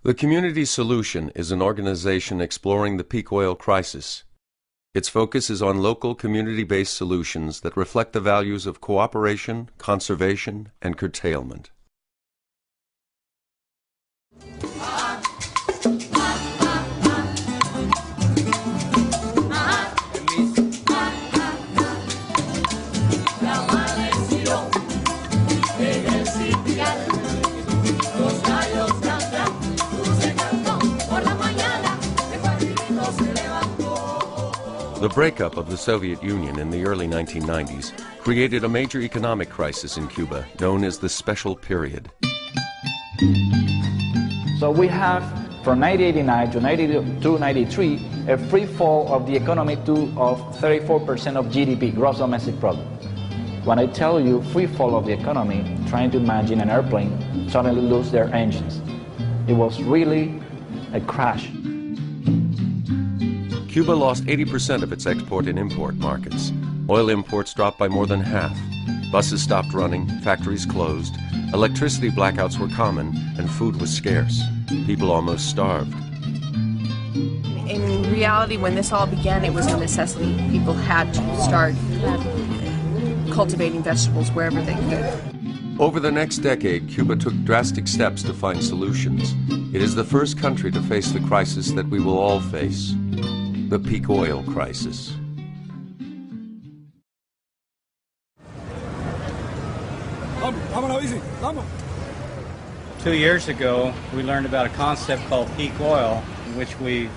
The Community Solution is an organization exploring the peak oil crisis. Its focus is on local community-based solutions that reflect the values of cooperation, conservation, and curtailment. The breakup of the Soviet Union in the early 1990s created a major economic crisis in Cuba known as the Special Period. So we have from 1989 to 1993 a free fall of the economy of 34% of GDP, gross domestic product. When I tell you free fall of the economy, trying to imagine an airplane suddenly lose their engines. It was really a crash. Cuba lost 80% of its export and import markets. Oil imports dropped by more than half. Buses stopped running, factories closed, electricity blackouts were common, and food was scarce. People almost starved. In reality, when this all began, it was a necessity. People had to start cultivating vegetables wherever they could. Over the next decade, Cuba took drastic steps to find solutions. It is the first country to face the crisis that we will all face. The peak oil crisis. Vamos. 2 years ago, we learned about a concept called peak oil, in which we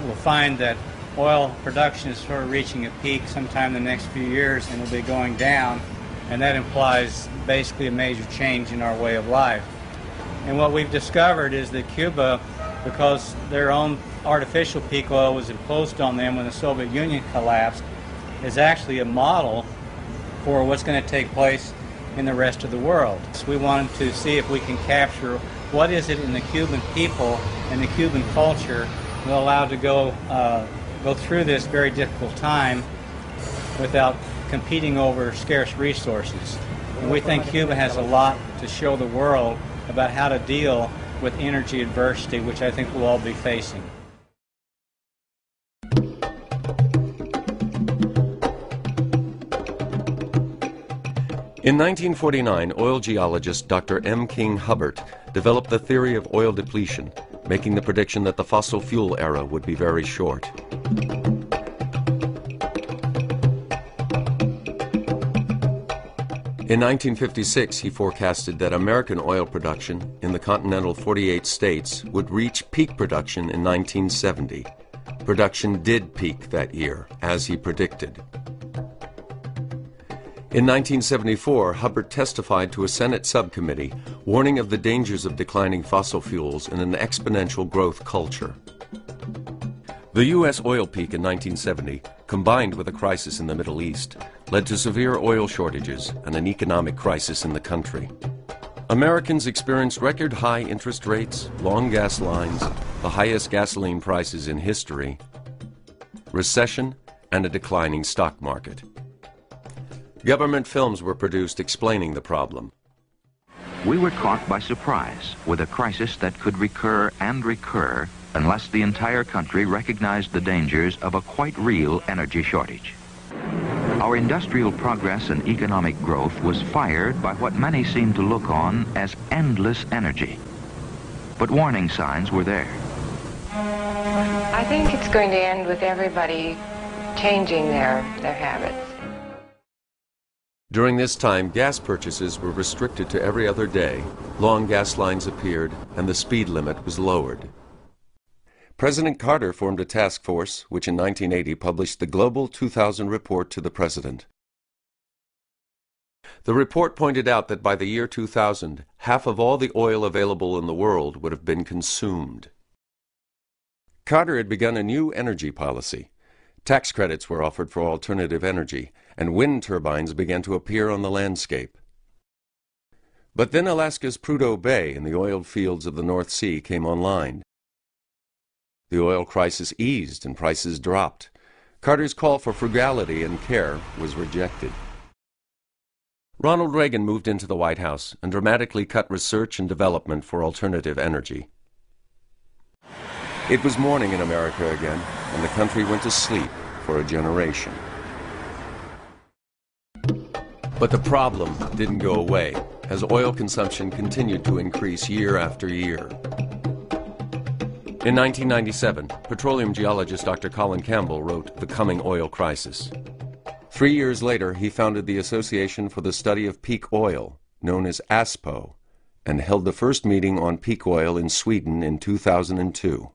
will find that oil production is sort of reaching a peak sometime in the next few years and will be going down, and that implies basically a major change in our way of life. And what we've discovered is that Cuba, because their own artificial peak oil was imposed on them when the Soviet Union collapsed, is actually a model for what's going to take place in the rest of the world. So we wanted to see if we can capture what is it in the Cuban people and the Cuban culture that allow to go through this very difficult time without competing over scarce resources. And we think Cuba has a lot to show the world about how to deal with energy adversity, which I think we'll all be facing. In 1949, oil geologist Dr. M. King Hubbert developed the theory of oil depletion, making the prediction that the fossil fuel era would be very short. In 1956, he forecasted that American oil production in the continental 48 states would reach peak production in 1970. Production did peak that year, as he predicted. In 1974, Hubbert testified to a Senate subcommittee warning of the dangers of declining fossil fuels in an exponential growth culture. The U.S. oil peak in 1970, combined with a crisis in the Middle East, led to severe oil shortages and an economic crisis in the country. Americans experienced record high interest rates, long gas lines, the highest gasoline prices in history, recession, and a declining stock market. Government films were produced explaining the problem. We were caught by surprise with a crisis that could recur and recur unless the entire country recognized the dangers of a quite real energy shortage. Our industrial progress and economic growth was fired by what many seemed to look on as endless energy. But warning signs were there. I think it's going to end with everybody changing their habits. During this time, gas purchases were restricted to every other day, long gas lines appeared, and the speed limit was lowered. President Carter formed a task force, which in 1980 published the Global 2000 Report to the President. The report pointed out that by the year 2000, half of all the oil available in the world would have been consumed. Carter had begun a new energy policy. Tax credits were offered for alternative energy, and wind turbines began to appear on the landscape. But then Alaska's Prudhoe Bay and the oil fields of the North Sea came online. The oil crisis eased and prices dropped. Carter's call for frugality and care was rejected. Ronald Reagan moved into the White House and dramatically cut research and development for alternative energy. It was morning in America again, and the country went to sleep for a generation. But the problem didn't go away, as oil consumption continued to increase year after year. In 1997, petroleum geologist Dr. Colin Campbell wrote The Coming Oil Crisis. 3 years later, he founded the Association for the Study of Peak Oil, known as ASPO, and held the first meeting on peak oil in Sweden in 2002.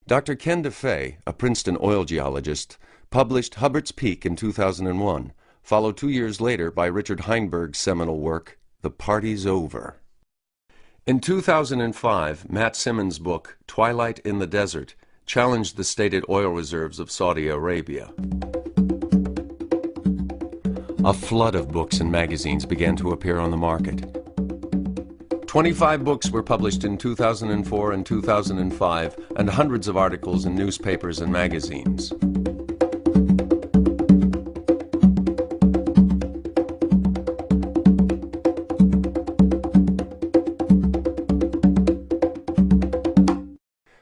Dr. Ken DeFay, a Princeton oil geologist, published Hubbert's Peak in 2001, followed 2 years later by Richard Heinberg's seminal work, The Party's Over. In 2005, Matt Simmons' book, Twilight in the Desert, challenged the stated oil reserves of Saudi Arabia. A flood of books and magazines began to appear on the market. 25 books were published in 2004 and 2005, and hundreds of articles in newspapers and magazines.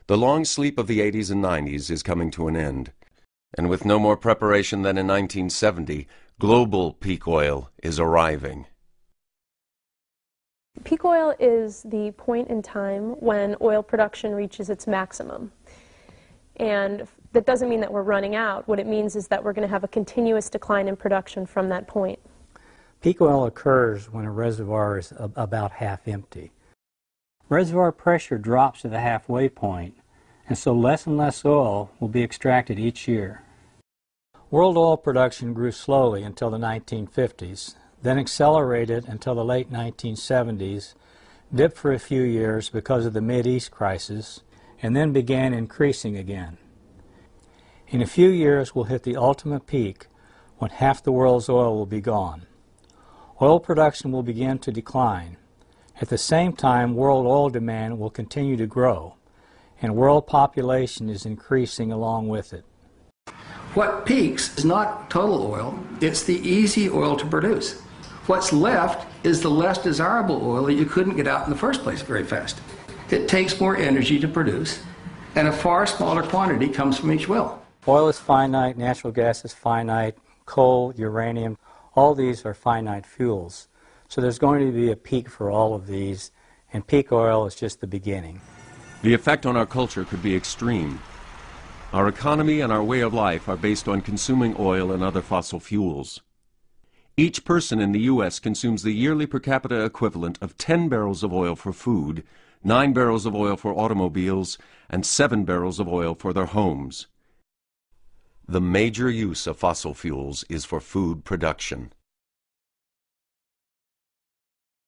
The long sleep of the 80s and 90s is coming to an end, and with no more preparation than in 1970, global peak oil is arriving. Peak oil is the point in time when oil production reaches its maximum. And that doesn't mean that we're running out. What it means is that we're going to have a continuous decline in production from that point. Peak oil occurs when a reservoir is about half empty. Reservoir pressure drops to the halfway point, and so less and less oil will be extracted each year. World oil production grew slowly until the 1950s, then accelerated until the late 1970s, dipped for a few years because of the Mideast crisis, and then began increasing again. In a few years, we'll hit the ultimate peak when half the world's oil will be gone. Oil production will begin to decline. At the same time, world oil demand will continue to grow, and world population is increasing along with it. What peaks is not total oil, it's the easy oil to produce. What's left is the less desirable oil that you couldn't get out in the first place very fast. It takes more energy to produce, and a far smaller quantity comes from each well. Oil is finite, natural gas is finite, coal, uranium, all these are finite fuels. So there's going to be a peak for all of these, and peak oil is just the beginning. The effect on our culture could be extreme. Our economy and our way of life are based on consuming oil and other fossil fuels. Each person in the U.S. consumes the yearly per capita equivalent of 10 barrels of oil for food, 9 barrels of oil for automobiles, and 7 barrels of oil for their homes. The major use of fossil fuels is for food production.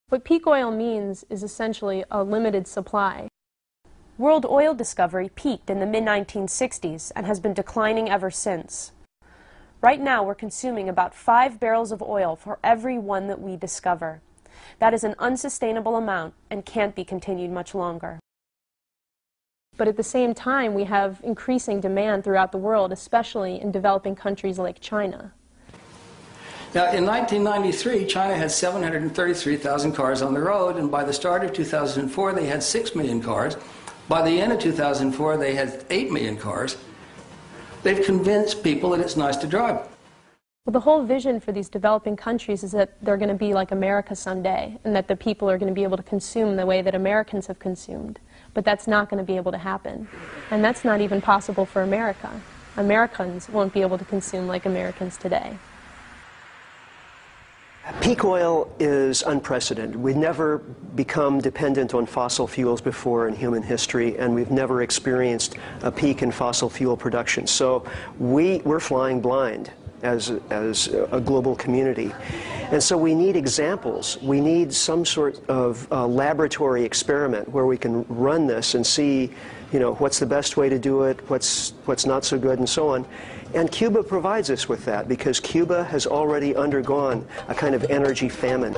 What peak oil means is essentially a limited supply. World oil discovery peaked in the mid-1960s and has been declining ever since. Right now, we're consuming about 5 barrels of oil for every one that we discover. That is an unsustainable amount and can't be continued much longer. But at the same time, we have increasing demand throughout the world, especially in developing countries like China. Now, in 1993, China had 733,000 cars on the road, and by the start of 2004, they had 6 million cars. By the end of 2004, they had 8 million cars. They've convinced people that it's nice to drive. Well, the whole vision for these developing countries is that they're going to be like America someday, and that the people are going to be able to consume the way that Americans have consumed. But that's not going to be able to happen. And that's not even possible for America. Americans won't be able to consume like Americans today. Peak oil is unprecedented. We've never become dependent on fossil fuels before in human history, and we've never experienced a peak in fossil fuel production. So we're flying blind as a global community. And so we need examples. We need some sort of laboratory experiment where we can run this and see, you know, what's the best way to do it, what's not so good, and so on. And Cuba provides us with that, because Cuba has already undergone a kind of energy famine.